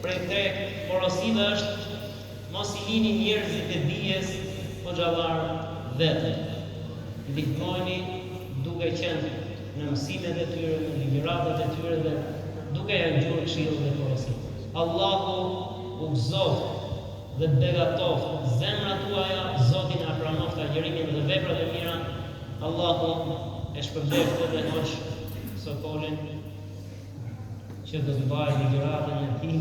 prej tre porosive është mos I lini njerëzit e dijes xhallar vetëm. Ndihmoni duke qenë në mësimet e tyre, në ligjëratat e tyre dhe duke ja ngjur këshillat dhe porositë. Allahu u gëzoft dhe begatoft zemrat tuaja, Zoti na pranoft agjërimin dhe veprat e mira. Allahu e shpërbleft dhe hoq sokolin që do të bëjë ligjëratën e tij.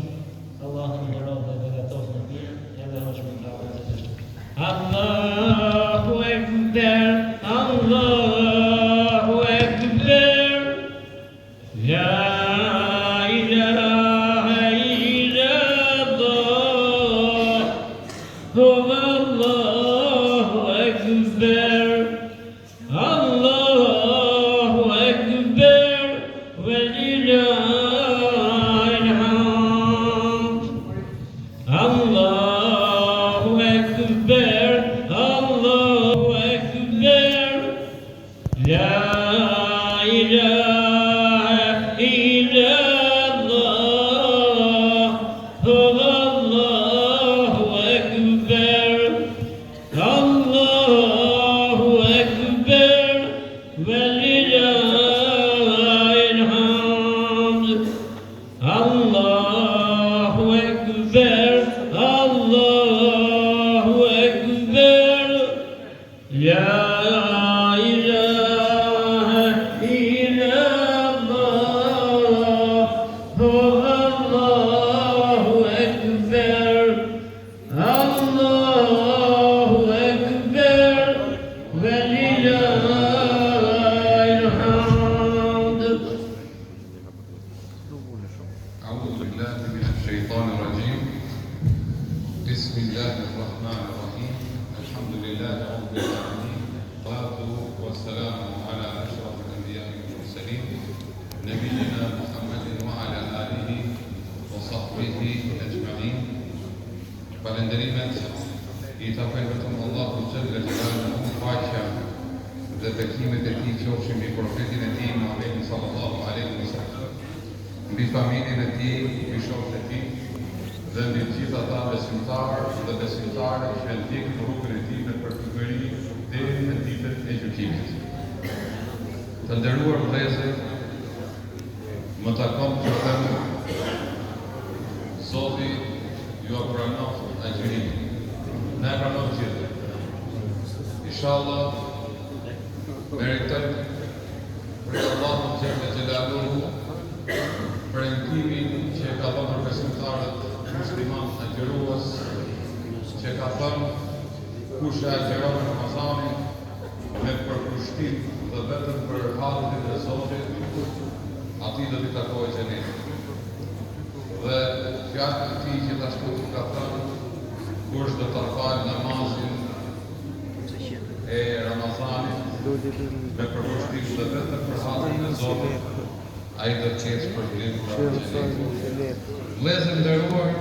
Allahu më nderoj dhe begatoft në mirë, edhe hoq më tavë të dështoj. Allahu Ekber, Allahu Ekber, La ilaha illallah, Allahu Ekber, Allahu Ekber, Velillahil hamd. Allahu Ekber, Allahu Ekber, La ilahe illallah, Allahu Ekber, Allahu Ekber, Velillahil hamd. Allahu Ekber, Allahu Ekber, La ilahe illallah, Allahu Ekber, Allahu Ekber, Velillahil hamd. أعوذ بالله من الشيطان الرجيم. بسم الله الرحمن الرحيم. الحمد لله رب العالمين. والصلاة والسلام على أشرف الأنبياء والمرسلين نبينا محمد وعلى آله وصحبه أجمعين. Falënderimet I takojnë vetëm Allahu xhalla xhelaluhu, paqja dhe bekimet e tij qofshin mbi profetin e tij Muhammedin sallallahu alaihi wasallam, mbi familjen e tij, mbi shokët e tij dhe mbi të gjithë ata besimtarë dhe besimtare që ndjekin rrugën e tij me përpyeturi deri në ditën e gjykimit. Të nderuar vëllezër, më takon të them Zoti ju pranon agjërimin. Ne pranon gjithë. Inshallah meritoj për Allahu xhalla xhelaluhu premtimin që ka dhënë për besimtarët musliman agjërues, që ka thënë kush e agjeron Ramazanin me përkushtim dhe vetëm për halin e Zotit, atij do t'i takojë xheneti. Dhe fjalët e tij gjithashtu ka thënë kush do ta falë namazin e Ramazanit me përkushtim dhe vetëm për halin e Zotit, ai do të ketë shpërblim për xhenetin. Vëllezër nderuar,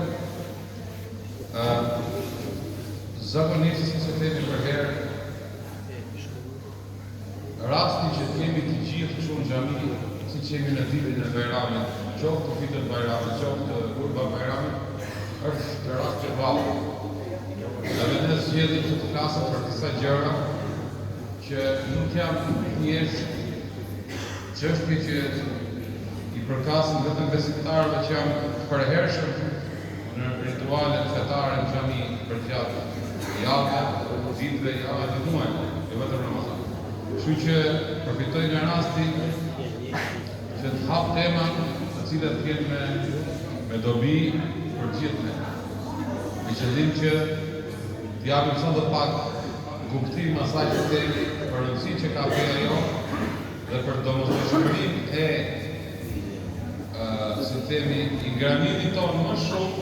zakonisht se themi për herë, rasti që kemi të gjithë kështu në xhami, siç jemi në ditën e Bajramit, qoftë të vitit Bajramit, qoftë të Kurban Bajramit, është rast që vallë. Edhe ne zgjedhim që të flasim për disa gjëra që nuk janë thjesht çështje që I përkasin vetëm besimtarëve që janë të përhershëm në ritualet fetare në xhami për gjatë javëve, ditëve, javëve dhe muajve, jo vetëm Ramazan. Kështu që përfitoj nga rasti që të hap tema të cilat jenë me dobi për gjithë ne. Me qëllim që t'japim sa dhe pak kuptim asaj që themi për rëndësinë që ka bëja jo dhe për domosdoshmërinë e se themi ingranimit tonë më shumë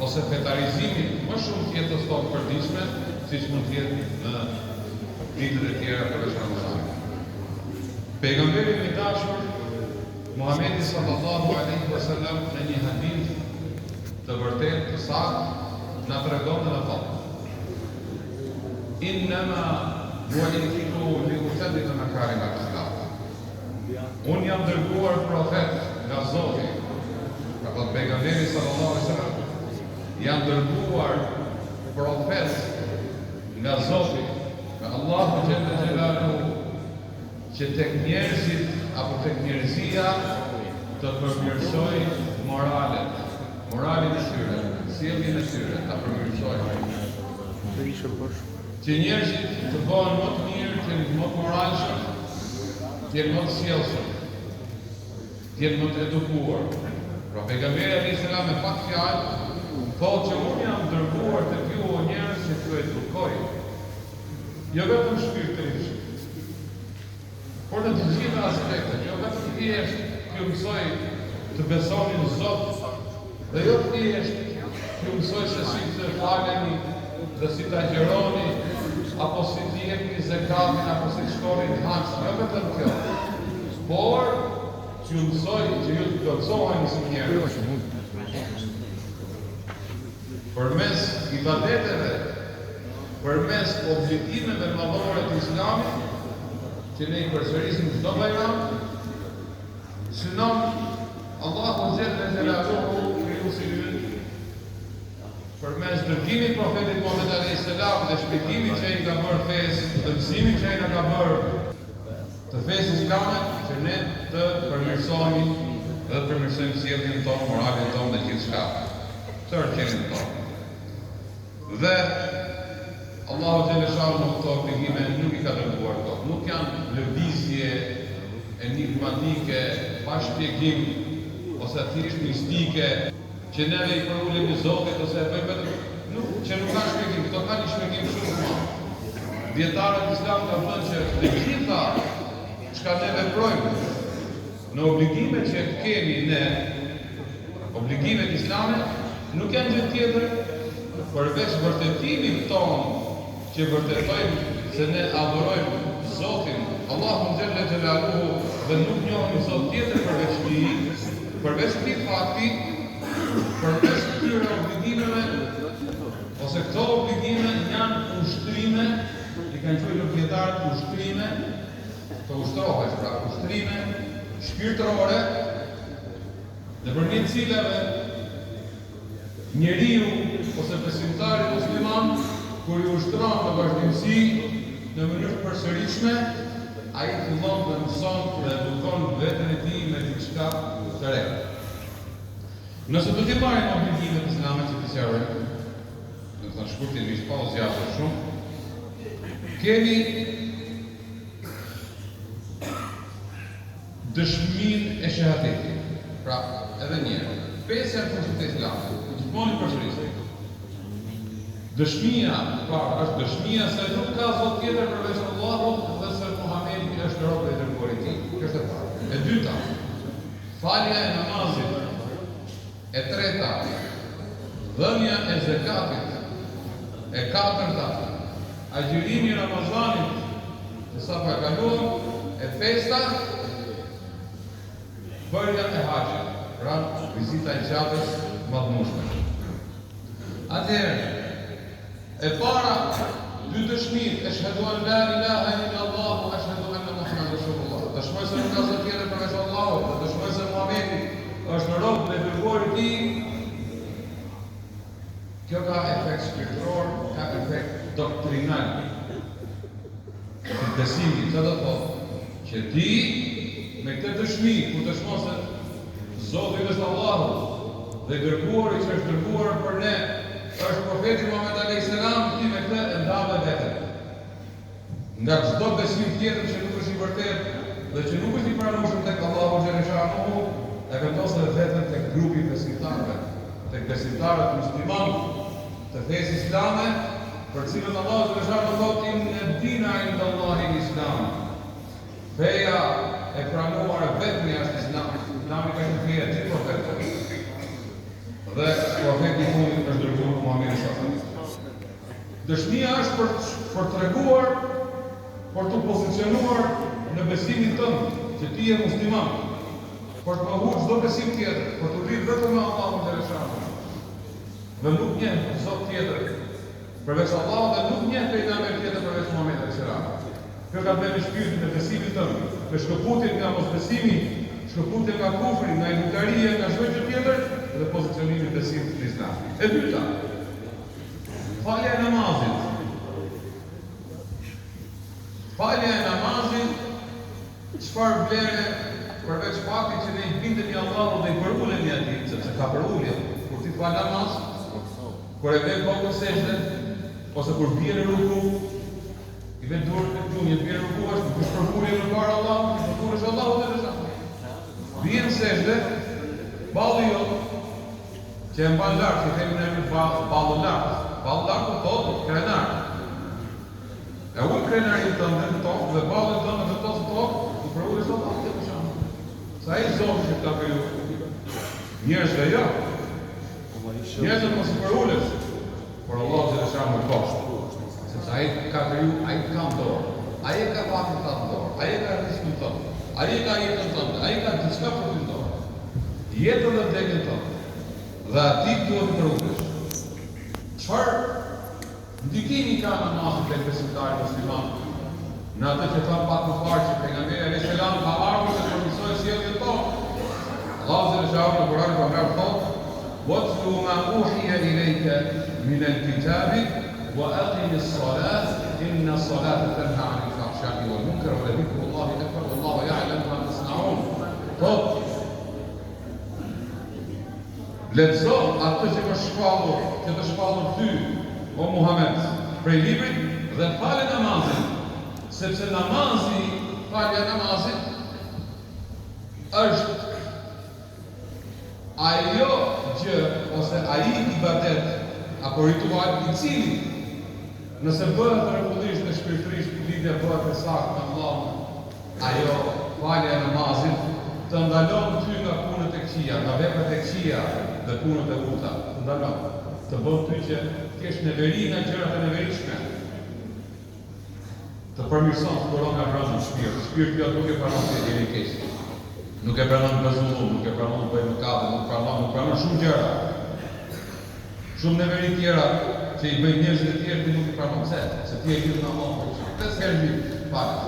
ose fetarizimin më shumë tjetës tonë përditshme, siç mund t'jetë në ditët e tjera përveç Ramazanit. Pejgamberi I dashur Muhamedi sallallahu alaihi wasallam në një hadith të vërtetë të saktë na tregon dhe na thotë: Innama bu'ithtu li utammima makarim al-akhlaq. Unë jam dërguar profet nga Zoti, ka thënë pejgamberi janë dërguar profet nga Zoti, nga Allahu xhalla xhelaluhu, që tek njerëzit apo tek njerëzia të përmirësoj moralin e tyre, sjelljen e tyre, ta përmirësoj. Që njerëzit të bëhen më të mirë, të jenë më të moralshëm, të jenë më të sjellshëm, të jenë më të edukuar. Pra pejgamberi alayhis salam me pak fjalë thotë që unë jam dërguar tek ju o njerëz që t'ju edukoj, jo vetëm shpirtërisht, por në të gjitha aspektet, jo vetëm thjesht t'ju mësoj të besoni në Zot, dhe jo thjesht t'ju mësoj se si të faleni, dhe si të agjeroni, apo si të jepni zekatin, apo si të shkoni në hax, jo vetëm kjo, por t'ju mësoj që ju të plotësoheni si njerëz. Përmes ibadeteve, përmes obligimeve madhore të Islamit, që ne i përsërisim çdo bajram, synon Allahu xhalla xhelaluhu krijuesi i ynë, përmes dërgimit profetit Muhammed alayhis salam dhe shpjegimit që ai ka bërë fesë, dhe mësimit që ai na ka bërë të fesë islame, që ne të përmirësohemi dhe të përmirësojmë sjelljen tonë, moralin tonë dhe gjithçka të rrjetin tonë. Dhe Allahu xhalla xhelaluhu këto obligime nuk i ka dërguar këto, nuk janë lëvizje enigmatike, pa shpjegim, ose thjesht mistike, që neve i përullemi Zotit ose e bëjmë vetëm, që nuk ka shpjegim, këto ka një shpjegim shumë të madh. Dietarët islam kanë thënë që të gjitha çka ne veprojmë në obligimet që kemi ne, obligimet islame, nuk janë gjë tjetër përveç vërtetimit tonë që vërtetojmë se ne adhurojmë Zotin, Allahun xhalla xhelaluhu, dhe nuk njohim Zot tjetër përveç Tij, përveç këtij fakti, përveç këtyre obligimeve, ose këto obligime janë ushtrime, i kanë thënë dietarët ushtrime, të ushtrohesh, pra ushtrime shpirtërore, nëpërmjet cilave njeriu ose besimtari musliman, kur i ushtron në vazhdimsi në mënyrë përsëritshme, ai fillon të mëson dhe edukon veten e tij me diçka të re. Nëse do të marrim obligimet islame që të sqarojmë, do të thënë shkurtimisht pa u zgjatur shumë, kemi dëshminë e shahadetit. Pra, edhe një herë, 5 janë fushët e Islamit, gjithmonë i përsërisim. Dëshmia është dëshmia se nuk ka Zot tjetër përveç Allahut dhe se Muhamedi është rob i dërguar i Tij. Kjo është e parë. E dyta, falja e namazit. E treta, dhënia e zekatit. E katërta, agjërimi i Ramazanit, që sapo e kaluam. E pesta, bërja e haxhit, pra vizita e Qabes madhmueshme. Atëherë, e para, dy dëshmit, eshhedu an la ilaha illa Allah, eshhedu anna Muhammadan Rasulullah. Dëshmoj se nuk ka Zot tjetër përveç Allahut, dëshmoj se Muhamedi është rob dhe dërguar i Tij. Kjo ka efekt shpirtëror, ka efekt doktrinal. Besimi, çfarë do të thotë? Që ti me këtë dëshmi, ku dëshmon se Zoti është Allahu dhe dërguari që është dërguar për ne është profeti Muhammed alayhis salam, ti me këtë e ndave veten. Nga çdo besim tjetër që nuk është i vërtetë dhe që nuk është i pranueshëm tek Allahu xhaleshahu, e vendos vetën tek grupi i besimtarëve, tek besimtarët muslimanë të fesë islame, për cilën Allahu xhaleshahu thotë inna ad-dina 'inda Allahi al-Islam. Feja e pranuar vetëm është Islami. Islami ka qenë feja e gjithë profetëve. Dhe profeti i fundit është dërguar Muhamedi sallallahu alaihi wasallam. Dëshmia është për treguar, për të pozicionuar në besimin tënd që ti je musliman, për të mohuar çdo besim tjetër, për të rritur vetëm me Allahun xhaleshahu. Dhe nuk njeh Zot tjetër përveç Allahut dhe nuk njeh pejgamber tjetër përveç Muhamedit sallallahu alaihi wasallam. Kjo ka bërë shpirtin e besimit tënd, me shkëputjen nga mosbesimi, shkëputjen nga kufri, nga inkutaria, nga çdo gjë tjetër dhe pozicionimin e besimit në Islam. E dyta, falja e namazit. Falja e namazit, çfarë vlere përveç faktit që ne i bindemi Allahut dhe i përulemi atij, sepse ka përulje. Kur ti fal namaz, kur e vjen kokën sejdë, ose kur bie në ruku, i vjen dorë në gjunjë, bie në ruku, është përulje në para Allahut, ti përullesh Allahut dhe rrezash. Bie në sejdë, balli jot që e mban lart, që themi ne balli lart. Balli lart do thotë krenar. E unë krenarin tënde në tokë dhe ballin tënde në tokë, i përullesh Allahut dhe rrezash. Sa i zonë që ta kriju njerëzve jo. Njerëzve mos i përullesh, por Allah që dhe shamë në poshtë. Sepse ai ka kriju, ai ka në dorë, ai ka fatin të në dorë, ai ka rriskën tënë, ai ka jetën tënë, ai ka të qka për të dorë. Jetën dhe vdekjen tënë. Dhe ati duhet të përullesh. Qëfar ndikimi ka në masën të besimtarit musliman? Në atë që thëmë patë më parë që pejgamberi alayhis salam ka ardhur të përmirësojë sjelljen tonë. Allahu Azza wa Jalla në Kur'an ka thotë: "Watlu ma uhiya ilayka min al-kitabi wa aqim as-salata inna as-salata tanha 'anil fahsha'i wal munkar wa dhikrullahi akbar wallahu ya'lamu ma tasna'un." Thotë: lexo atë që ka shpallur, që të shpallur ty, o Muhammed, prej librit dhe fale namazin. Sepse namazi, falja namazit, është ajo gjë, ose ai ibadet, apo ritual i cili, nëse bëhet rregullisht dhe shpirtërisht, lidhja bëhet e saktë me Allahun, ajo falja e namazit të ndalon ty nga punët e këqija, nga veprat e këqija dhe punët e urta, të ndalon, të bën ty që të kesh neveri nga gjërat e neveritshme. Të përmirëson të koron nga brëndë në shpirë. Shpirë nuk e pranon të jeni keqë. Nuk e pranon gëzullum, nuk e pranon të bëjmë mëkate, nuk pranon shumë gjëra. Shumë neveri tjera që i bëjnë njerëzit e tjerë, ti nuk i pranon pse, se ti e gjithë në Allah për shumë. Dhe s'herë një faktë.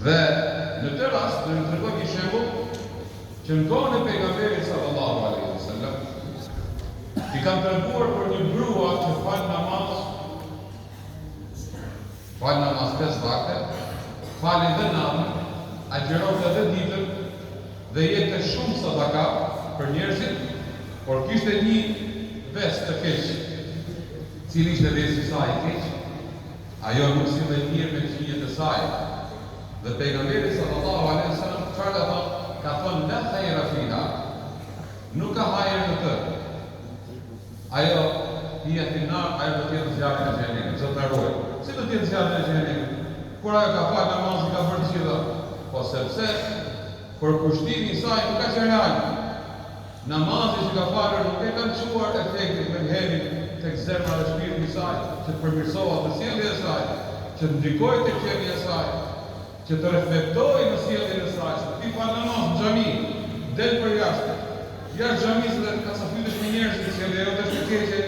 Dhe në të rast, në të rëgoj një shembull, që në kohën e pejgamberit sallallahu alaihi wasallam, i kam treguar për një grua që fal namaz 5 vakte, falin dhe natën, agjeron dhe ditën dhe jete shumë sadaka për njerëzit, por kishte një vesë të keq, cili ishte vesë i saj i keq, ajo nuk si dhe mirë me qinjet e saj. Dhe pejgamberi sallallahu alaihi wasallam çfarë ka thënë la khayra fiha, nuk ka hajër në të. Ajo hija finar, ajo do t'jetë zjarri në xhenemit, zot na ruaj. Si do t'jetë zjarri në xhenemit? Kur ajo ka fal namazin ka bërë gjitha, po sepse për kushtimi i saj nuk ka qenë real. Namazi që ka falur nuk e kanë çuar efektin me herin tek zemra dhe shpirti i saj, që të përmirësohet në sjelljen e saj, që të ndikojë tek gjendja e saj, që të reflektojë në sjelljen e saj, që ti fal namaz në xhami, del për jashtë. Jashtë xhamisë dhe ka sa fyesh me njerëzit që sjellja jote është e keqe,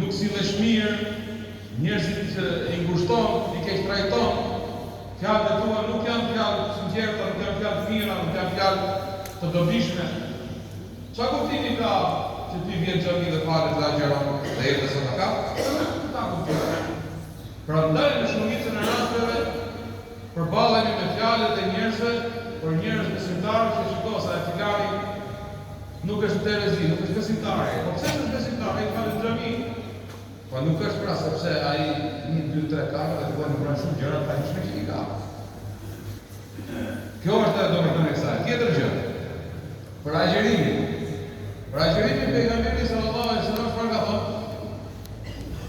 nuk sillesh mirë, njerëzit që i ngushton, i keq trajton, fjalët e tua nuk janë fjalë të sinqerta, nuk janë fjalë të mira, nuk janë fjalë të dobishme. Qa kuptimi ka që ti vjen xhami dhe falet dhe agjeron dhe jetë sadaka? Ta kuptimi. Prandaj në shumicën e rasteve përballemi me fjalët e njerëzve, por njerëz besimtarë që shikojnë se ai filari nuk është terezi, nuk është besimtar. Po pse është besimtar? Ai falet në xhami. Po nuk është pra sepse ai 1, 2, 3 4 dhe duhet të bëjë shumë gjëra pa hiç që i ka. Kjo është e domethënë e kësaj. Tjetër gjë. Për agjerimin. Për agjerimin pejgamberi sallallahu alaihi wasallam çfarë ka thënë?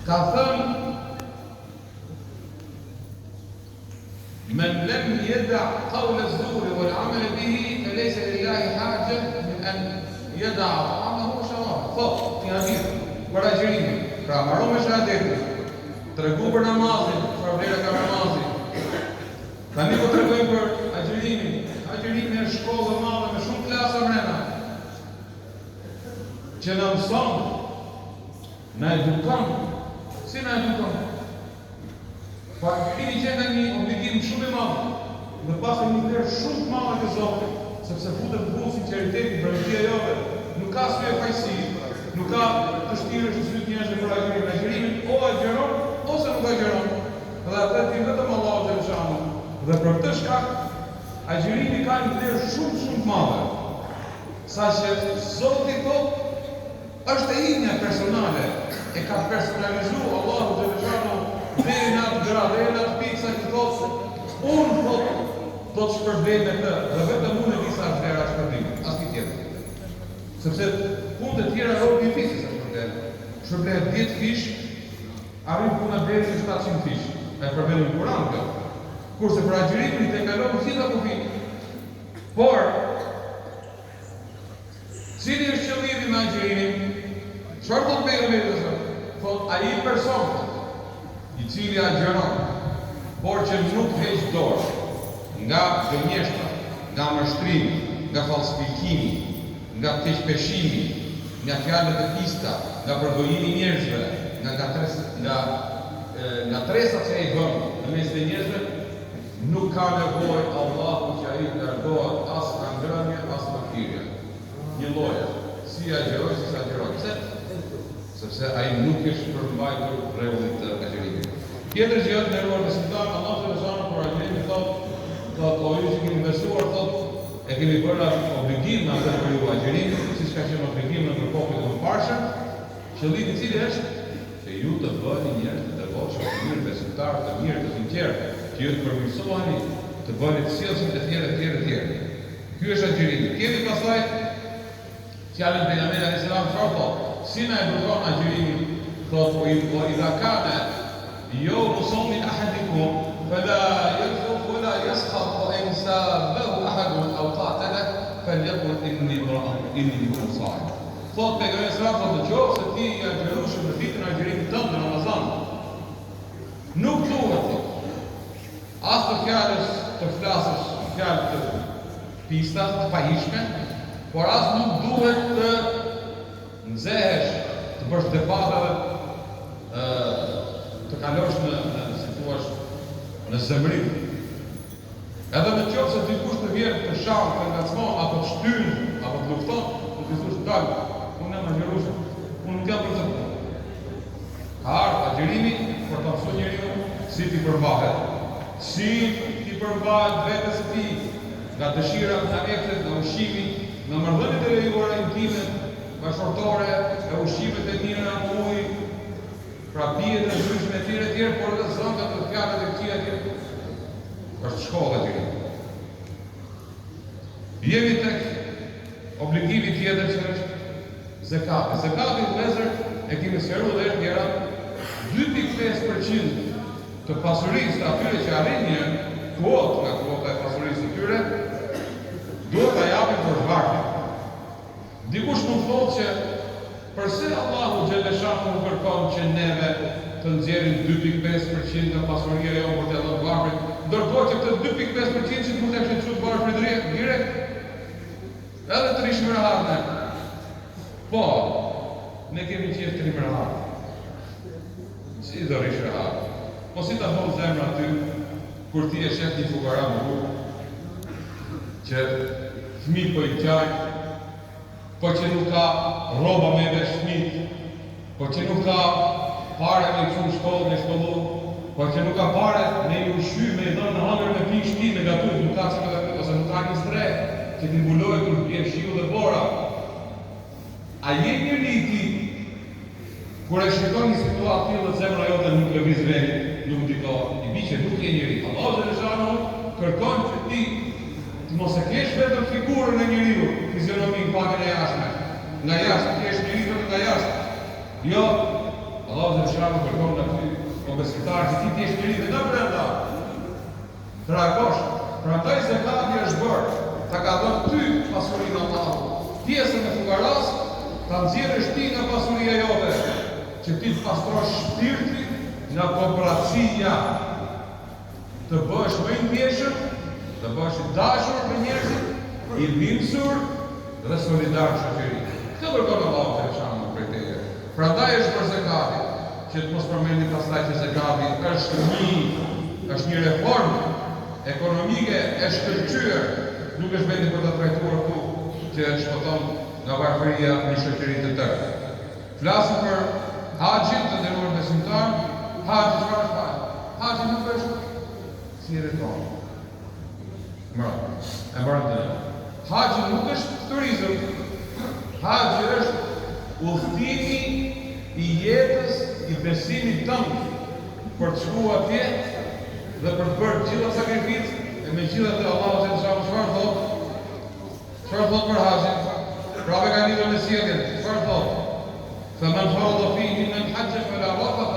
Ka thënë: "Men lam yada' qawl az-zur wal 'amal bihi falaysa lillahi haja min an yada' ta'amahu wa sharabahu." Po, ti hadith për agjerimin. Pra maro me shahadetin, tregu për namazin, çfarë vlera ka namazi. Tani po tregojmë për agjerimin. Agjerimi është shkollë e madhe me shumë klasa brenda, që na mëson, na edukon. Si na edukon? Po agjerimi që ka një obligim shumë i madh, dhe pas një vlerë shumë të madhe të Zotit, sepse futet në punë sinqeriteti, vërtetia jote, nuk ka asnjë fajsi, nuk Nuk ka të shtirësh të sytë njerëzve për agjërimin, o agjeron, ose nuk agjeron. Dhe atë ti vetëm Allahu te shanu. Dhe për këtë shkak, agjërimi ka një vlerë shumë të madhe. Saqë Zoti thotë, është e imja personale, e ka personalizuar Allahu te shanu deri në atë gradë, deri në atë pikë sa që thotë, unë thotë, do të shpërbej me këtë, dhe vetëm unë e di sa vlera shpërbim, asnjë tjetër. Sepse punët e tjera rronë difícil sa shpërblet 10 fish, arrin puna deri në 700 fish. E përmendur në Kur'an kjo. Kurse për agjërimin i tekalon gjitha kufit. Por cili është qëllimi me agjërimin? Çfarë do të bëjë? Thot ai person i cili agjeron, por që nuk heq dorë nga gënjeshtra, nga mashtrimi, nga falsifikimi, nga keqpeshimi, nga fjalët e pista, nga përgojimi i njerëzve, nga tresat që ai bën në mes të njerëzve, nuk ka nevojë Allahu që ai të largohet as nga ngrënia, as nga thirrja. Një lloj, si agjeroj, si agjeroj. Pse? Sepse ai nuk është përmbajtur rregullit të agjerimit. Tjetër gjë të nderuar besimtar, Allahu te shano për agjerimin thotë o ju që keni besuar, thotë e keni bërë obligim në atë për ju agjerimit, siç ka qenë obligim në popullin e mëparshëm, qëllimi i cili është se ju të bëni njerëz të devotshëm, të mirë besimtar, të mirë, të sinqertë, që ju të përmirësoheni, të bëni të sjellshëm të tjerë. Ky është agjerimi. Kemi pastaj fjalën e pejgamberit alayhis salam thotë, si na e bërgon agjerimin, thotë o idha kana yawmu sawmi ahadikum fala yadhuf wala yaskhab wa in sabahu ahadun aw qatala falyaqul inni sa'im. Thotë pejgamberi sallallahu alaihi wasallam, se ti i agjerosh në ditën e agjerimit tënd në Ramazan, nuk duhet as të fjalësh të flasësh fjalë të pista të pahishme, por as nuk duhet të nxehesh, të bësh debate të kalosh si thua, në zemrim. Edhe në qoftë se dikush të vjen të shau, të ngacmon, apo të shtyn, apo të lufton, të të thosh dal, unë jam agjerues, unë nuk jam për të punë. Ka ardhur agjerimi për të mësuar njeriu si ti përmbahet, si ti përmbahet vetes së tij, nga dëshirat, nga eftet, nga ushqimi, nga marrëdhëniet e lejuara intime, bashkëtorë, e ushqimet e mira, ujë, pra pijet e ndryshme etj, por edhe zëngat e fjalët e këtij etj. Është shkolla e tij. Jemi tek obligimi tjetër që është zakati. Zakati vëllezër e kemi sqaruar edhe tjera, 2.5% të pasurisë të atyre që arrin një kuotë nga kuota e pasurisë të tyre, duhet ta japin për zvarje. Dikush mund thotë që përse Allahu xhaleshanu nuk kërkon që neve të nxjerrim 2.5% nga pasuria jonë për të dhënë varfrit, ndërkohë që këtë 2.5% që mund të kishin çuar varfrit direkt, edhe të rishim rahat. Po, ne kemi qenë të rishim rahat. Si do rish rahat? Po si ta bën zemra aty kur ti e shef një fukara më rrugë, që fëmijë po i qajnë, po që nuk ka rroba me vesh fëmijë, po që nuk ka pare me çu shkollë me shkollu, po që nuk ka pare me i ushqy, me i dhënë në hëngër me pikë shtëpi, me gatuj, nuk ka çka gatuj, ose nuk ka një stre që ti mbuloj kur bie shiu dhe bora. A je njëri i ti kur e shikon një situatë tillë dhe zemra jote nuk lëviz vendi, nuk ndikohet, i bi që nuk je njëri. Allahu xhaleshanu kërkon që ti të mos e kesh vetëm figurën e njeriu, fizionomin pakën e jashtme. Nga jashtë kesh njeriu vetëm nga jashtë. Jo, Allahu xhaleshanu kërkon nga ty o besimtar që ti jesh njeriu nga brenda. Tragosh, prandaj zakati është bërë, ta ka dhënë ty pasurinë Allahut. Pjesën e fukaras ta nxjerrësh ti nga pasuria jote, që ti të pastrosh shpirtin nga kooperacia, të bësh më i ndjeshëm, të bësh i dashur me njerëzit, i dhimbësur dhe solidar në shoqëri. Këtë kërkon Allahu xhaleshanu prej teje. Prandaj është për zakatin, që të mos përmendni pastaj që zakati është një reformë ekonomike e shkëlqyer, nuk është vendi për ta trajtuar këtu që shpëton nga varfëria në shoqëri të tërë. Flasim për haxhin të nderuar besimtar, haxhi çfarë është haxhi? Haxhi nuk është si retor. E mbarëm të ne. Haxhi nuk është turizëm. Haxhi është udhëtimi i jetës, i besimit tënd për të shkuar atje dhe për të bërë gjitha sakrificë e me gjitha të Allahu që të shamë. Çfarë thot? Çfarë thot për haxhin? Prapë ka lidhur me sjelljen. Çfarë thot? فمن فرض فيهن الحج فلا رفث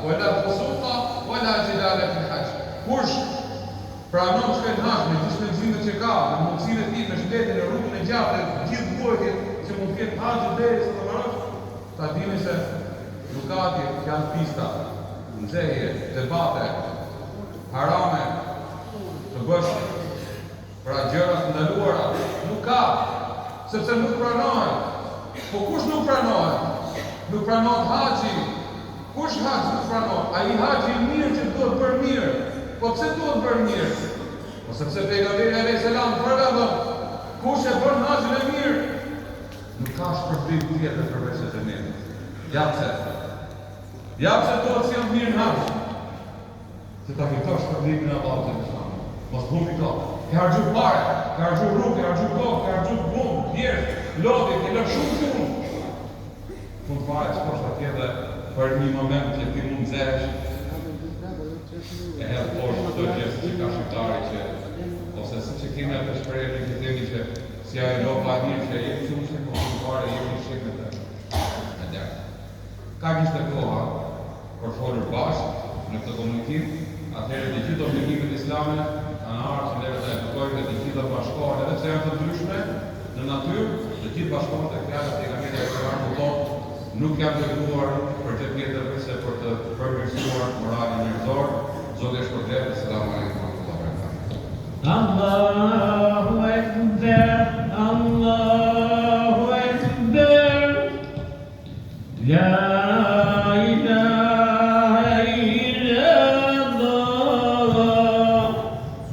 ولا فسوق ولا جدال في الحج. Kush pranon shkën haxh me gjithë shpenzimet që ka, me mundësinë e tij, me shëndetin e rrugën e gjatë, gjithë vuajtjet që mund të ketë haxhi derisa të marrësh, ta dini se nuk ka atje janë pista, nxehje, debate, harame, të bësh pra gjëra të ndaluara, nuk ka, sepse nuk pranohet. Po kush nuk pranohet? Nuk pranohet haxhi. Kush haxhi nuk pranohet? Ai haxhi i mirë që duhet bërë mirë. Po pse duhet bërë mirë? Po sepse pejgamberi alayhis salam thonë, kush e bën haxhin e mirë, nuk ka shpërblim tjetër përveç se xhenetit. Ja pse duhet si janë mirë në haxh. Se ta fitosh shpërblimin e Allahut të Madh. Mos humbi këto. Ke harxhu parë, ke harxhu rrugë, ke harxhu kokë, ke harxhu punë, njerëz, lodhje, ke lënë shumë punë. Fund fare s'posh atje dhe për një moment që ti mund nxehesh e hedh poshtë çdo gjë që ka shqiptari që ose siç e kemi atë shprehje që themi që si ajo lopa e mirë që jemi shumë se po fund fare jemi shikë të ka gjithë koha për folur bashkë në këtë komunikim, atëherë të gjithë obligimet islame kanë ardhur që neve të edukojmë të gjitha bashkohen, edhe pse janë të ndryshme në natyrë, të gjithë bashkohen të fjalët e pejgamberit sallallahu alaihi wasallam nuk janë dërguar për të tjetër se për të përmirësuar moralin njerëzor. Zoti e shpërblet. Selamun alejkum wa rahmatullahi wa barakatuh. Allahu Ekber. La ilahe illallah.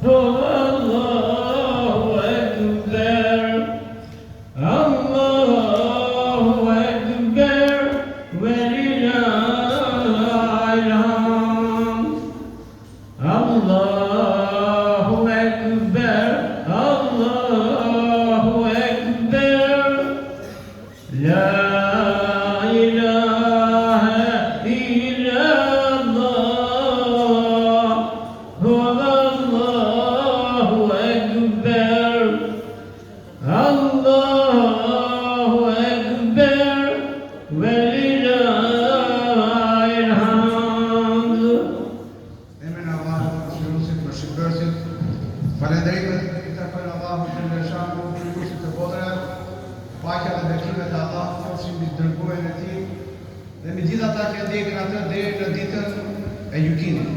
Allahu Ekber. Allahu Ekber. Velillahil hamd. Allahu Ekber. Allahu Ekber. La ilahe illallah. Allahu Ekber. Allahu Ekber. Velillahil hamd. Emrin Allahut shëruesit për shpërthjet. Falënderimet i takojnë Allahut të lëshangu për kursit të botrave. Paqja dhe bekimet e Allahut qofshin mbi dërguarin e tij dhe mbi gjithë ata që ndjekin atë deri në ditën e gjykimit.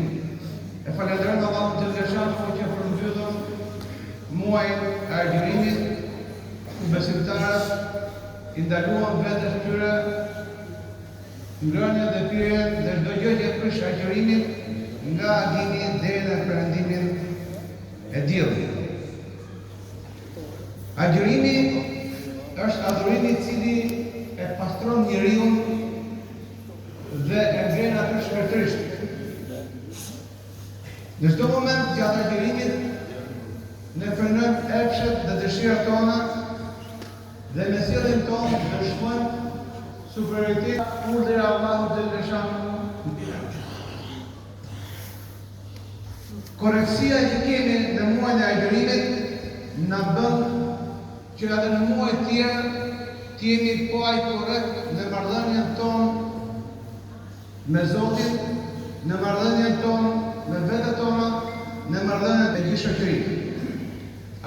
E falenderojmë Allahun të lëshangu që përmbyllën muajin e agjërimit ku besimtarët i ndaluan vetes tyre ngrënien dhe pirjen dhe çdo gjë që prish agjërimin nga agimi deri në perëndimin e diellit. Agjërimi është adhurimi i cili e pastron njeriu dhe e ngren atë shpirtërisht. Në çdo moment gjatë agjërimit ne frenojmë epshet dhe dëshirat tona dhe me sjelljen tonë dëshmojmë superioritet urdhër e Allahut të lëshangu. Koreksia që kemi në muajin e agjërimit na bën që edhe në muaj tjerë të jemi paj korrekt në marrëdhënien tonë me Zotin, në marrëdhënien tonë me vetët tona, në marrëdhënien me gjithë shoqërinë.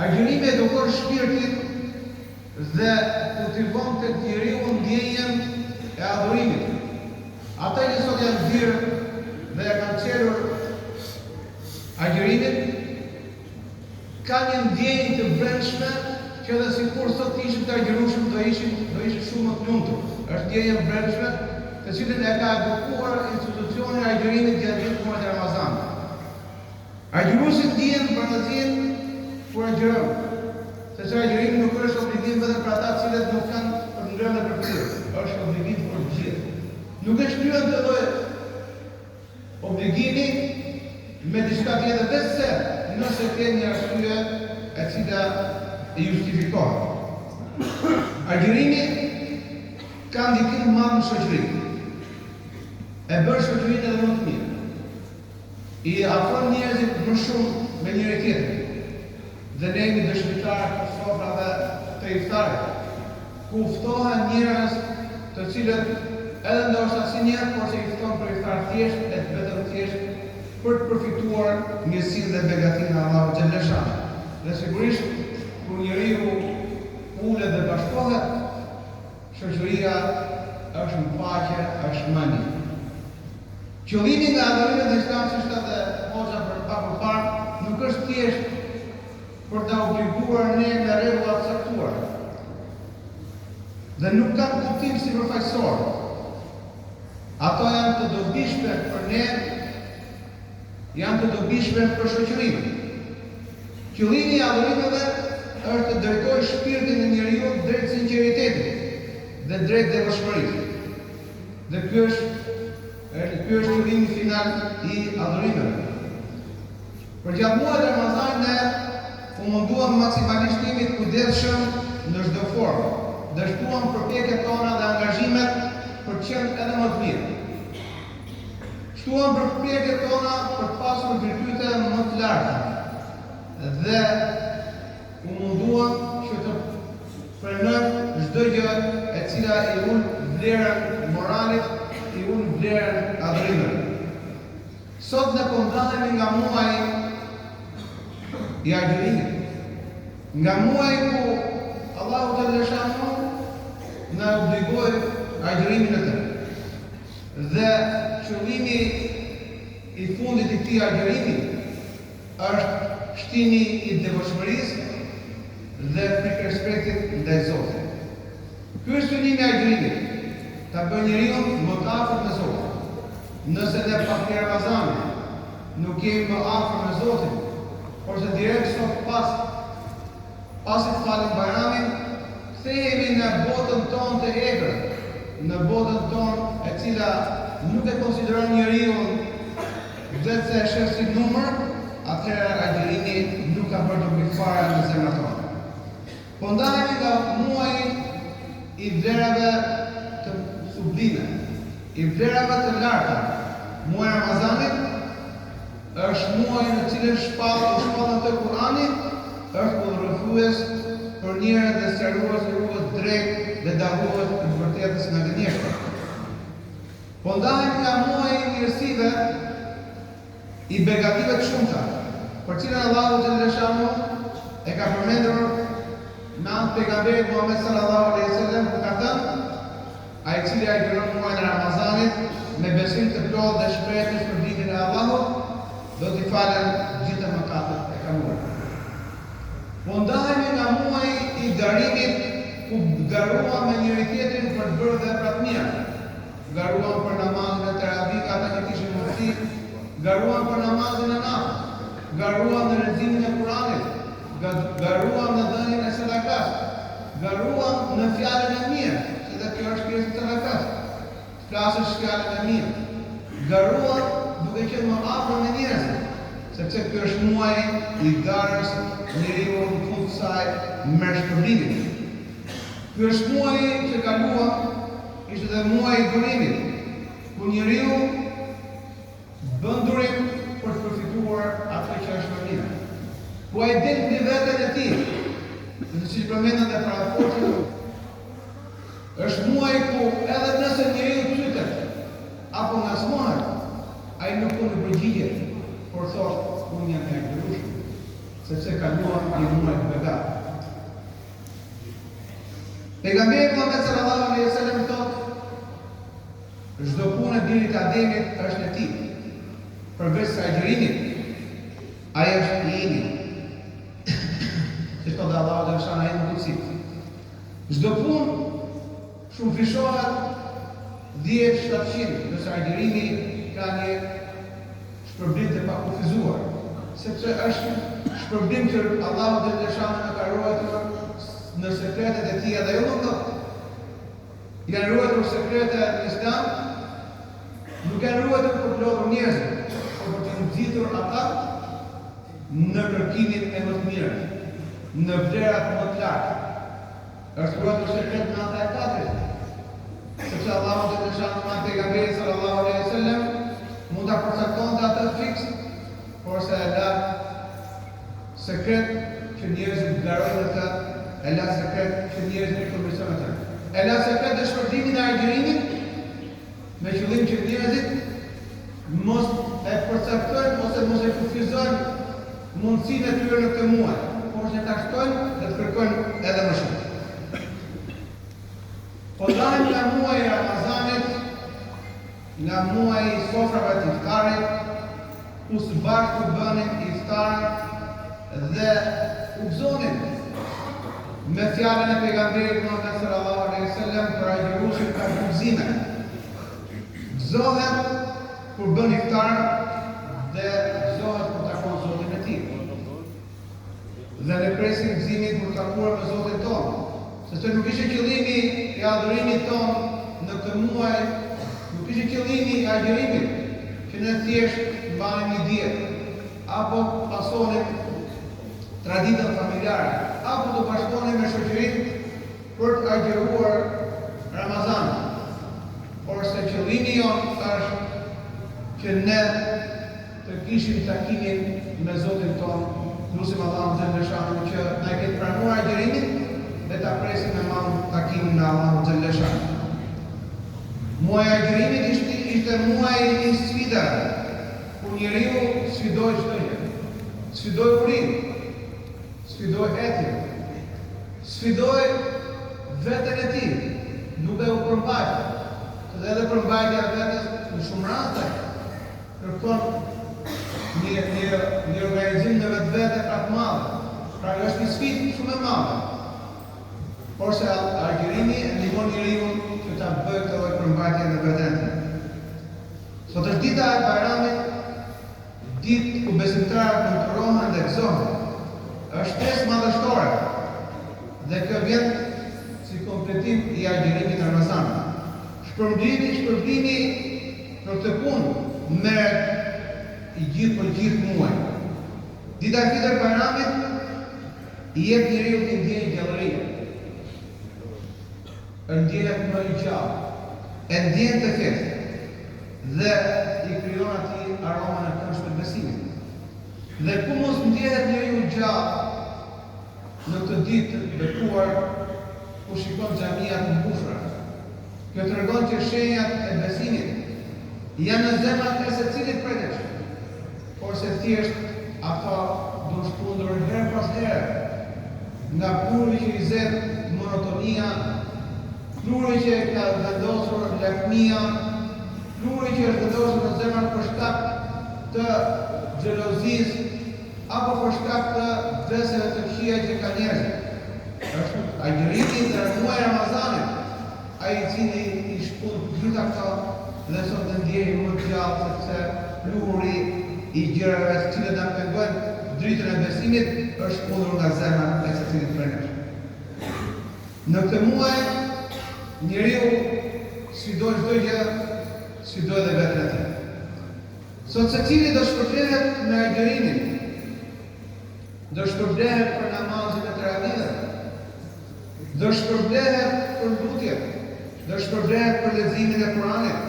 Agjërimi edukon shpirtin dhe kultivon tek njeriu ndjenjen e adhurimit. Ata që sot janë dhirë dhe ja kanë qelur agjërimit, ka një ndjenjë të brendshme që edhe sikur sot ishim të agjërueshëm do ishim shumë më të lumtur. Është ndjenja e brendshme të cilën e ka edukuar institucioni i agjërimit gjatë gjithë muajit të Ramazanit. Agjëruesit ndjehen kur agjërojnë, sepse agjërimi nuk është obligim vetëm për ata cilët nuk kanë ngrënë për këtyre, është obligim për të gjithë. Nuk e shkryen të lloj obligimi me diçka tjetër vetëse nëse ke një arsye e cila e justifikohet. Agjërimi ka ndikim të madh në shoqëri. E bën shoqërinë edhe më të mirë. I afron njerëzit më shumë me njëri tjetrin. Dhe ne jemi dëshmitarë të sofrave të iftarit, ku ftohen njerëz të cilët edhe ndoshta si një, por se i fton për iftar thjesht, e vetëm thjesht për të përfituar mirësinë dhe begatinë e Allahut xhaleshan. Dhe sigurisht kur njeriu ulet dhe bashkohet, shoqëria është në paqe, është më mirë. Qëllimi nga adhurimet e Islamit, siç thotë hoxha përpara, nuk është thjesht për ta obliguar ne me rregulla të caktuara. Dhe nuk ka kuptim sipërfaqësor. Ato janë të dobishme për ne, janë të dobishme për shoqërinë. Qëllimi i adhurimeve është të drejtojë shpirtin e njeriu drejt sinqeritetit dhe drejt devotshmërisë. Dhe ky është qëllimi final i adhurimeve. Për gjatë muajit të Ramazanit ne u munduam maksimalisht të jemi të kujdesshëm në çdo formë. Dështuam përpjekjet tona dhe angazhimet për të qenë edhe më të mirë. Shtuam përpjekjet tona për të pasur virtyte më të larta. Dhe u munduam që të frenojmë çdo gjë e cila i ul vlerën moralit, i ul vlerën adhurimeve. Sot ne po ndahemi nga muaji i agjërimit. Nga muaji ku Allahu xhaleshanu na obligoi agjërimin e tij. Dhe qëllimi i fundit i këtij agjërimi është shtimi i devotshmërisë dhe frikërespektit ndaj Zotit. Ky është qëllimi i agjërimit, ta bëjë njeriu më të afërt me Zotin. Nëse ne pas Ramazanit nuk jemi më afër me Zotin, por se direkt sot pasi të falim Bajramin, kthehemi në botën tonë të egër, në botën tonë e cila nuk e konsideron njeriu vetëm e sheh si numër, atëherë agjërimi nuk ka bërë dobi fare në zemrat tona. Po ndahemi nga muaji i vlerave të sublime, i vlerave të larta. Muaji i Ramazanit është muaji në cilën shpallën të Kuranit është udhërues për njerëz dhe sqarues rrugës drejt dhe dallues të vërtetës nga gënjeshtra. Po ndahemi nga muaji i mirësive, i begative të shumta, për cilën Allahu xhaleshanu e ka përmendur me anë të pejgamberit Muhammed sallallahu alaihi wasallam, ku ka thënë: ai i cili agjiron muajin e Ramazanit me besim të plotë dhe shpresë për ditën e Allahut, do t'i falen gjithë mëkatet e kaluara. Po ndahemi nga muaji i garimit, ku garuam me njëri tjetrin për të bërë vepra të mira. Garuam për namazin e teravih, ata që kishin mundësi, garuam për namazin e natës, garuam në leximin e Kuranit, garuam në dhënien e sadakas, garuam në fjalën e mirë, se dhe kjo është pjesë e sadakas. Flasësh fjalën e mirë. Garuam duke qenë më afër me njerëzit, sepse ky është muaji i garës, njeriu në fund të saj merr shpërblimin. Ky është muaji që kaluam, ishte dhe muaji i durimit, ku njeriu bën durim për të përfituar atë që është më mirë. Ku ai din mbi veten e tij, dhe siç përmendën dhe paraforcët, është muaji ku edhe nëse njeriu pytet apo ngasmohet, ai nuk mund të përgjigjet, por thotë unë jam i agjërueshëm, sepse kaluam një muaj të begat. Pejgamberi Muhammed sallallahu alaihi wasallam thotë: çdo punë e birit të Ademit është e tij, përveç sa agjërimit, ai është i imi. Si thotë Allahu dhe shana ai nuk si. Çdo punë shumë fishohet 10-700, nëse agjërimi ka një shpërblim të pakufizuar, sepse është shpërblim që Allahu dhe shana në ka ruajtur në sekretet e tij, dhe jo nuk do. janë ruajtur sekrete në Islam, nuk janë ruajtur për të lodhur njerëzit, por për të nxitur ata në kërkimin e më të mirë, në vlerat më të larta. Është ruajtur sekret në ata e katërt. Sepse Allahu te dëshon pejgamberi sallallahu alaihi wasallam mund ta përcaktonte atë fiks, por se e la sekret që njerëzit vlerojnë atë, e la sekret që njerëzit i përmirësojnë atë. E la sekret të shpërblimin e agjërimit me qëllim që njerëzit mos e përcaktojnë ose mos e kufizojnë mundësinë e tyre në këtë muaj, por që ta shtojnë dhe të kërkojnë edhe më shumë. Po dalim nga muaj i Ramazanit, nga muaj i sofrave të iftarit, ku së bashku bënin iftar dhe u gëzonin me fjalën e pejgamberit Muhammed sallallahu alaihi wasallam për agjëruesin ka gëzime. Gëzohen kur bën iftar dhe gëzohet kur takon Zotin e tij. Dhe ne presim gëzimin kur takuar me Zotin tonë. Sepse nuk ishte qëllimi i adhurimit tonë në këtë muaj, nuk ishte qëllimi i agjërimit që ne thjesht mbanim një dietë, apo pasonim traditën familjare, apo të bashkonim me shoqërinë për të agjëruar Ramazanin. Por se qëllimi jonë është që ne të kishim takimin me Zotin tonë, lutim Allahun xhaleshanu që na ketë pranuar agjërimin dhe ta presim me madh takimin me Allahun xhaleshanu. Muaji i agjërimit ishte muaji i sfidave, ku njeriu sfidoi çdo gjë. Sfidoi urinë, sfidoi etjen, sfidoi veten e tij, nuk e u përmbajt. Dhe edhe përmbajtja e vetes në shumë raste kërkon një organizim në vetvete pra të madhe. Pra është një sfidë shumë e madhe. Por se agjërimi e ndihmon njeriu që ta bëjë këtë lloj përmbajtje në veten. Sot është dita e Bajramit, ditë ku besimtarët konturohen dhe gëzohen. Është festë madhështore dhe kjo vjen si kompletim i agjërimit të Ramazanit. Shpërblimi për këtë punë merret i gjithë për gjithë muaj. Dita e Fitr Bajramit i jep njeriu të ndjenjë gjallërie. Ndjehet më i gjallë, e ndjen të festë dhe i krijon atij aromën e këndshme të besimit. Dhe ku mos ndjehet njeriu gjallë në këtë ditë të bekuar ku shikon xhamiat të mbushura. Kjo tregon që shenjat e besimit janë në zemrat e secilit prej nesh, por se thjesht ato duhen shkundur her pas here nga puri që i zet monotonia, pluri që ka vendosur lakmia, pluri që është vendosur në zemrat për shkak të xhelozisë apo për shkak të veseve të këqija që ka njerëzit. Është agjërimi në muajin Ramazanit, ai i cili i shkon gjitha këto dhe sot të ndjej më të gjallë sepse pluri i gjërave të cilat na pengojnë dritën e besimit është shkundur nga zemra e secilit prej nesh. Në këtë muaj njeriu sfidoi çdo gjë, sfidoi edhe veten e tij. Sot secili do shpërblehet me agjërimin, do shpërblehet për namazin e Tarawih, do shpërblehet për lutjet, do shpërblehet për leximin e Kuranit,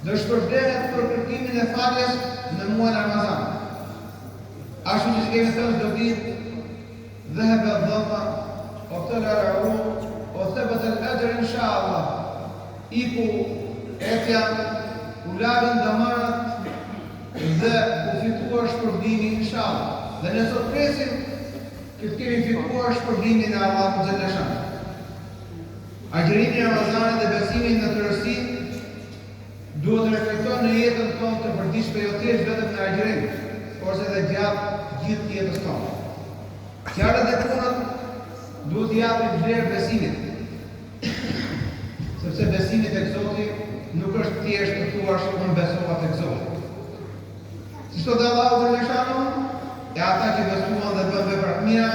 do shpërblehet për kërkimin e faljes në muajin Ramazan. Ashtu që kemi thënë do ditë ذهب الظما وطلع العروق وثبت الأجر إن شاء الله. Iku etja, u lavën damarat dhe u fituar shpërblimi inshallah. Dhe ne sot presim që të kemi fituar shpërblimin e Allahut xhaleshanu. Agjërimi i Ramazanit dhe besimi në tërësi duhet të reflektojë në jetën tonë të përditshme, jo thjesht vetëm në agjërim, por edhe gjatë gjithë jetës tonë. Fjalët dhe punët duhet t'i japin vlerë besimit, sepse besimi tek Zoti nuk është thjesht të thuash unë besova tek Zoti. Si thot Allahu xhaleshanu, e ata që besuan dhe bën vepra të mira,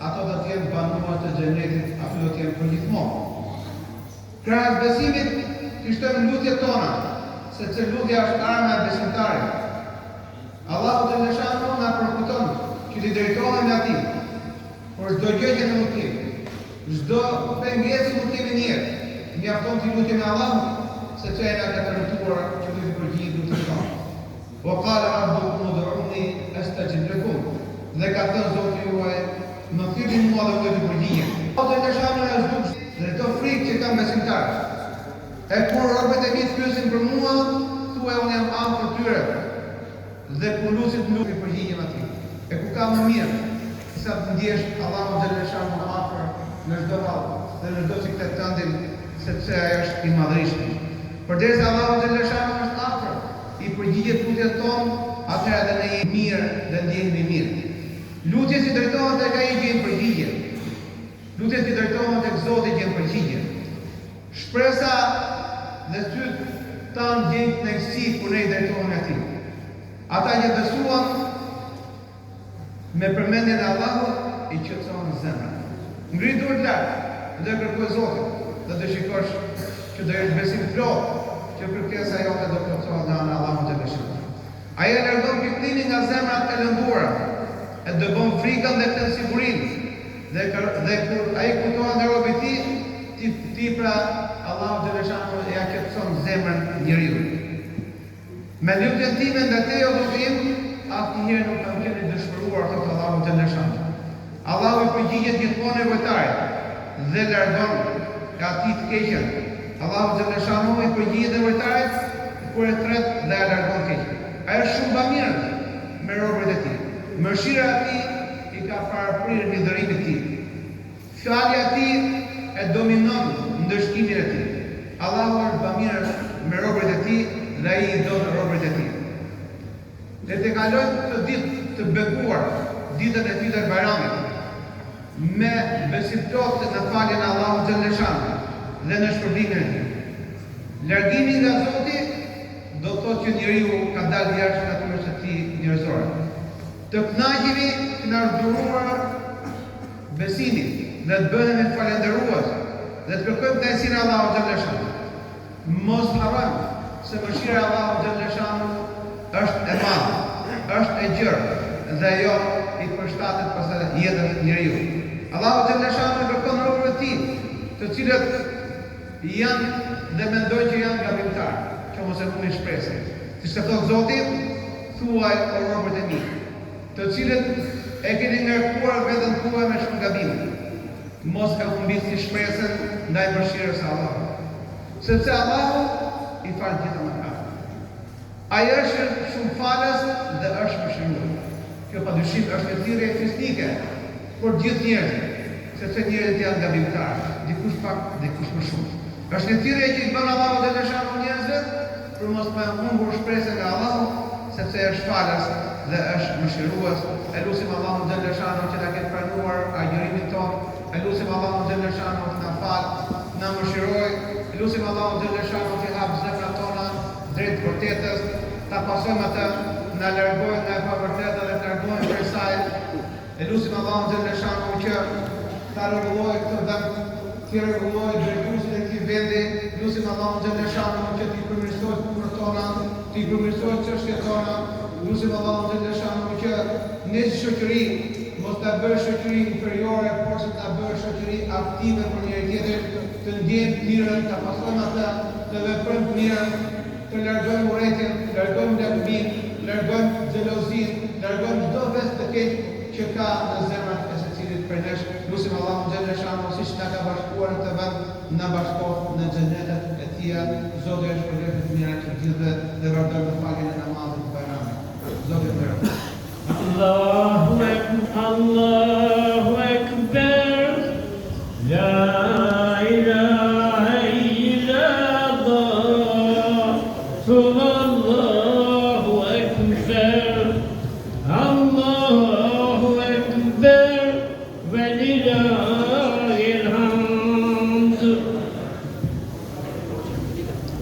ato do të jenë banuar të xhenetit, ato do të jenë për gjithmonë. Krahas besimit, të shtojmë lutjet tona, sepse lutja është arma e besimtarit. Allahu të lëshanu na përkuton që t'i drejtohemi atij për çdo gjë që nuk kemi. Çdo pengesë që kemi në jetë, mjafton t'i lutemi Allahut, sepse ai na ka përgatitur që të përgjigjë lutjet tona. Wa qala rabbukum ud'uni astajib lakum. Dhe ka thënë Zoti juaj, më thirrni mua dhe unë të përgjigjem. Allahu të lëshanu na zgjidh dhe të frikë që kam besimtarë. E kur robët e mi të pyesin për mua, thuaj unë jam afër tyre. Dhe kur lutet nuk i përgjigjem atij. E ku ka më mirë, sa të ndjesh Allahu xhaleshanu më afër në çdo hall dhe në çdo siklet tënde, sepse ai është i madhërisht. Përderisa Allahu xhaleshanu është afër, i përgjigjet lutjet tonë, atëherë edhe ne jemi mirë dhe ndjehemi mirë. Lutjet që drejtohen tek ai gjen përgjigje. Lutjet që drejtohen tek Zoti gjen përgjigje. Shpresa dhe sytë tanë gjenë të nëjësi kur ne i drejtohen atij. Ata që besuan me përmendjen e Allahut i qetësohen zemrën. Ngri duart lart dhe kërkoj Zotin dhe të shikosh që do jesh besim plot që kërkesa jote do plotësohet nga ana e Allahut të beshur. Ai e largon pikëllimin nga zemrat e lënduara, e dëbon frikën dhe të sigurinë. Dhe kur ai kujtohet nga robi i tij, ti pra Allahu xhaleshanu ja qetëson zemrën njeriu. Me lutjen time ndaj teje o Zotim, asnjëherë nuk kam qenë dëshpëruar thot Allahu xhaleshanu. Allahu i përgjigjet gjithmonë nevojtarit dhe largon nga atij të keqen. Allahu xhaleshanu i përgjigjet nevojtarit kur e tret dhe e largon keqen. Ai është shumë bamirë me robërit e tij. Mëshira e tij i ka paraprirë lidhërimin e tij. Fjala e tij e dominon ndëshkimin e tij. Allahu është bamirë me robërit e tij dhe ai i don robërit e tij. Le të kalojmë këtë ditë të bekuar, ditën e ditës Bajramit, me besim plot në faljen e Allahut xhaleshanu dhe në shpërblimin e tij. Largimi nga Zoti do të thotë që njeriu ka dalë jashtë natyrës së tij njerëzore. Të kënaqemi që na urdhëruar besimin dhe të bëhemi falëndërues dhe të kërkojmë kënaqësinë e Allahut xhaleshanu. Mos harrojmë se mëshira e Allahut xhaleshanu është e madhe, është e gjerë dhe ajo i përshtatet pastaj jetës së njeriu. Allahu xhaleshanu kërkon robërit e tij, të cilët janë dhe mendojnë që janë gabimtar, që mos e humbin shpresën. Siç ka thënë Zoti, thuaj o robërit e mi, të cilët e keni ngarkuar veten tuaj me shumë gabime, mos e humbini shpresën ndaj mëshirës së Allahut. Sepse Allahu i fal gjithë mëkatet. Ai është shumë falës dhe është mëshirues. Kjo padyshim është një thirrje fizike për gjithë njerëzit, sepse njerëzit janë gabimtarë, dikush pak, dikush më shumë. Është një thirrje që i bën Allahu xhaleshanu njerëzve për mos më humbur shpresën nga Allahu, sepse është falës dhe është mëshirues. E lutim Allahun xhaleshanu që na ketë pranuar agjërimin tonë. E lutim Allahun xhaleshanu të na falë, na mëshiroj. E lutim Allahun xhaleshanu të hap zemrat tona drejt vërtetës, ta pasojmë atë, na largojë nga e pavërteta dhe të largojmë prej saj. E lutim Allahun xhaleshanu që ta rregullojë këtë vend, të rregullojë drejtuesin e këtij vendi. Lutim Allahun xhaleshanu që t'i përmirësojë punët tona, t'i përmirësojë çështjet tona. Lutim Allahun xhaleshanu që ne si shoqëri mos ta bëjë shoqëri inferiore, por se ta bëjë shoqëri aktive për njëri tjetrin, të ndjejmë të mirën, ta pasojmë atë, të veprojmë të mirën, të largojmë urrëtin, largojmë largimin, largojmë xhelozinë, largojmë çdo vesh të keq që ka në zemrat e secilit prej nesh. Lutim Allahun xhaleshanu siç na ka bashkuar në këtë vend, na bashkohet në xhenetet e tija. Zoti është për të mirë të gjithëve dhe vazhdojmë faljen e namazit të Bajramit. Zoti më. Allahu Ekber, Allah